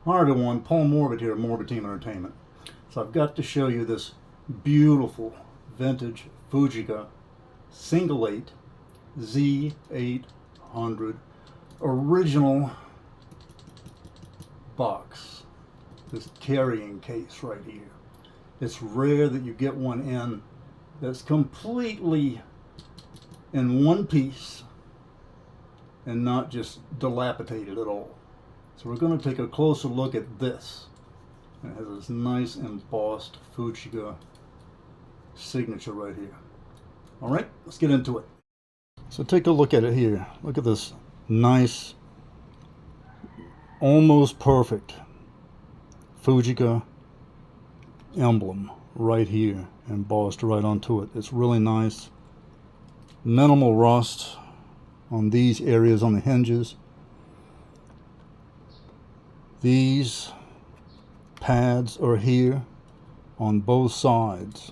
Hi everyone, Paul Morbid here at Morbid Team Entertainment. So I've got to show you this beautiful vintage Fujica Single-8 Z800 original box. This carrying case right here. It's rare that you get one in that's completely in one piece and not just dilapidated at all. So we're going to take a closer look at this. It has this nice embossed Fujica signature right here. All right, let's get into it. So take a look at it here. Look at this nice, almost perfect Fujica emblem right here, embossed right onto it. It's really nice. Minimal rust on these areas on the hinges. These pads are here on both sides.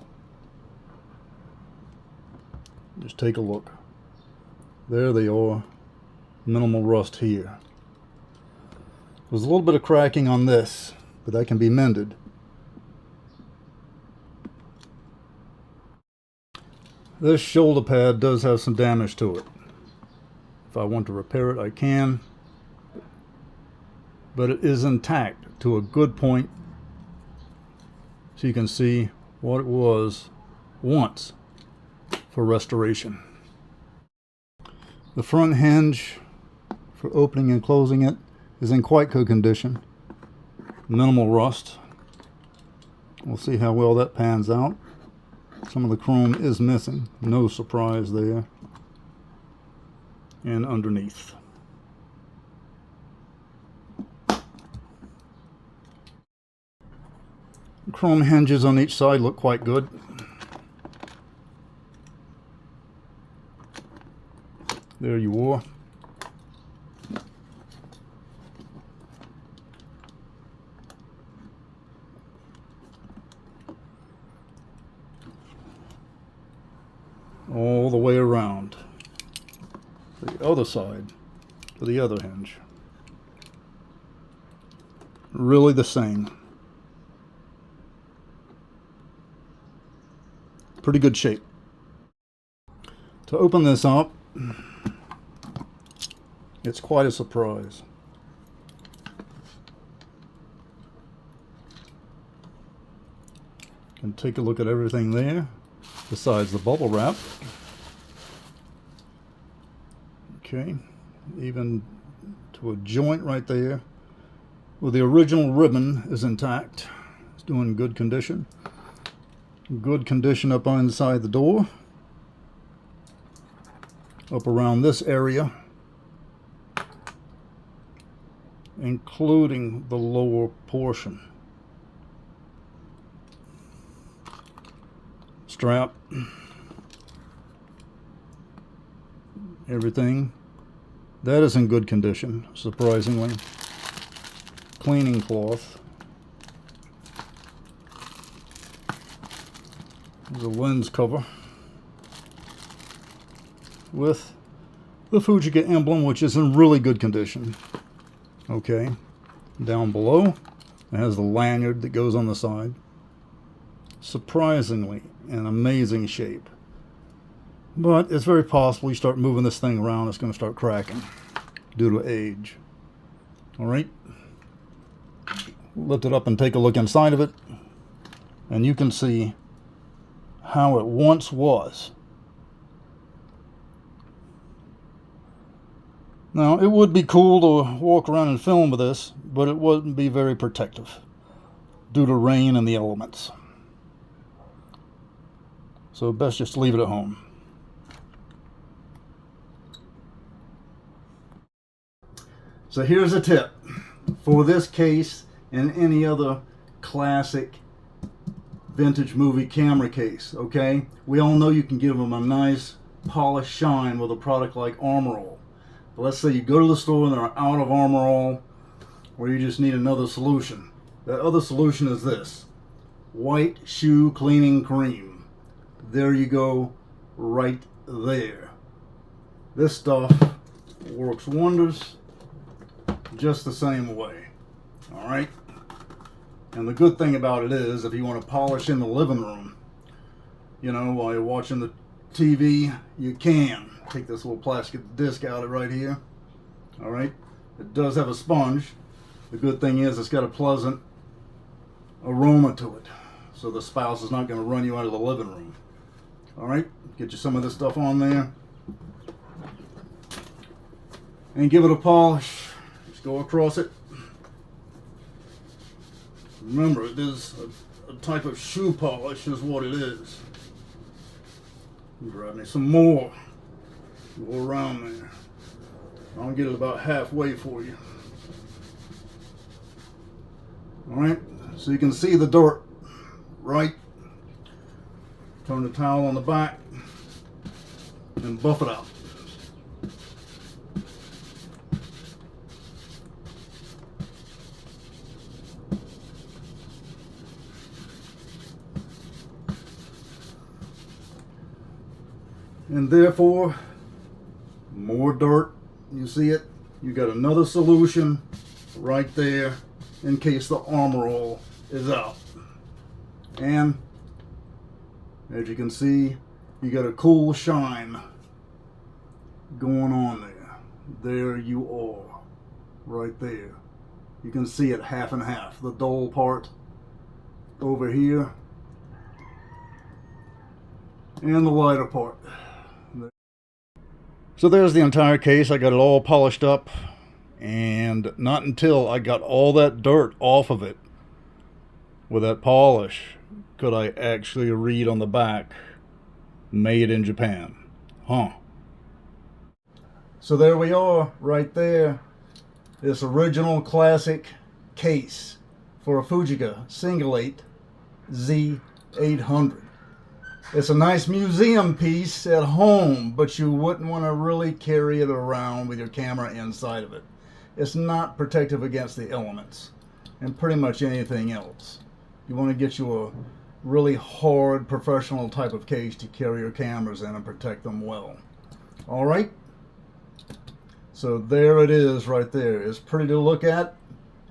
Just take a look. There they are. Minimal rust here. There's a little bit of cracking on this, but that can be mended. This shoulder pad does have some damage to it. If I want to repair it, I can. But it is intact to a good point, so you can see what it was once for restoration. The front hinge for opening and closing it is in quite good condition. Minimal rust. We'll see how well that pans out. Some of the chrome is missing, no surprise there. And underneath. Chrome hinges on each side look quite good. There you are. All the way around. The other side to the other hinge. Really the same. Pretty good shape. To open this up, it's quite a surprise. You can take a look at everything there, besides the bubble wrap. Okay, even to a joint right there. Well, the original ribbon is intact. It's doing good condition. Good condition up inside the door. Up around this area, including the lower portion. Strap. Everything. That is in good condition, surprisingly. Cleaning cloth. There's a lens cover with the Fujica emblem, which is in really good condition. Okay, down below it has the lanyard that goes on the side. Surprisingly in amazing shape, but it's very possible you start moving this thing around, it's going to start cracking due to age. All right, lift it up and take a look inside of it, and you can see how it once was. Now, it would be cool to walk around and film with this, but it wouldn't be very protective due to rain and the elements. So best just leave it at home. So here's a tip for this case and any other classic vintage movie camera case. Okay, we all know you can give them a nice polished shine with a product like Armor All. But let's say you go to the store and they're out of Armor All, or you just need another solution. The other solution is this: white shoe cleaning cream. There you go, right there. This stuff works wonders just the same way. All right. And the good thing about it is, if you want to polish in the living room, you know, while you're watching the TV, you can. Take this little plastic disc out of right here. All right. It does have a sponge. The good thing is it's got a pleasant aroma to it, so the spouse is not going to run you out of the living room. All right. Get you some of this stuff on there. And give it a polish. Just go across it. Remember, it is a type of shoe polish is what it is. Grab me some more. Go around there. I'll get it about halfway for you. Alright, so you can see the dirt, right? Turn the towel on the back and buff it out. And therefore, more dirt, you see it? You got another solution right there in case the armor all is out. And as you can see, you got a cool shine going on there. There you are, right there. You can see it half and half. The dull part over here and the lighter part. So there's the entire case. I got it all polished up, and not until I got all that dirt off of it with that polish could I actually read on the back, made in Japan. Huh. So there we are, right there. This original classic case for a Fujica Single-8 Z800. It's a nice museum piece at home, but you wouldn't want to really carry it around with your camera inside of it. It's not protective against the elements and pretty much anything else. You want to get you a really hard professional type of case to carry your cameras in and protect them well. All right. So there it is right there. It's pretty to look at,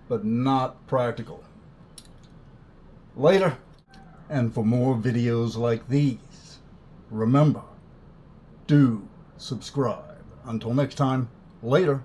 but not practical. Later. And for more videos like these, remember, do subscribe. Until next time, later.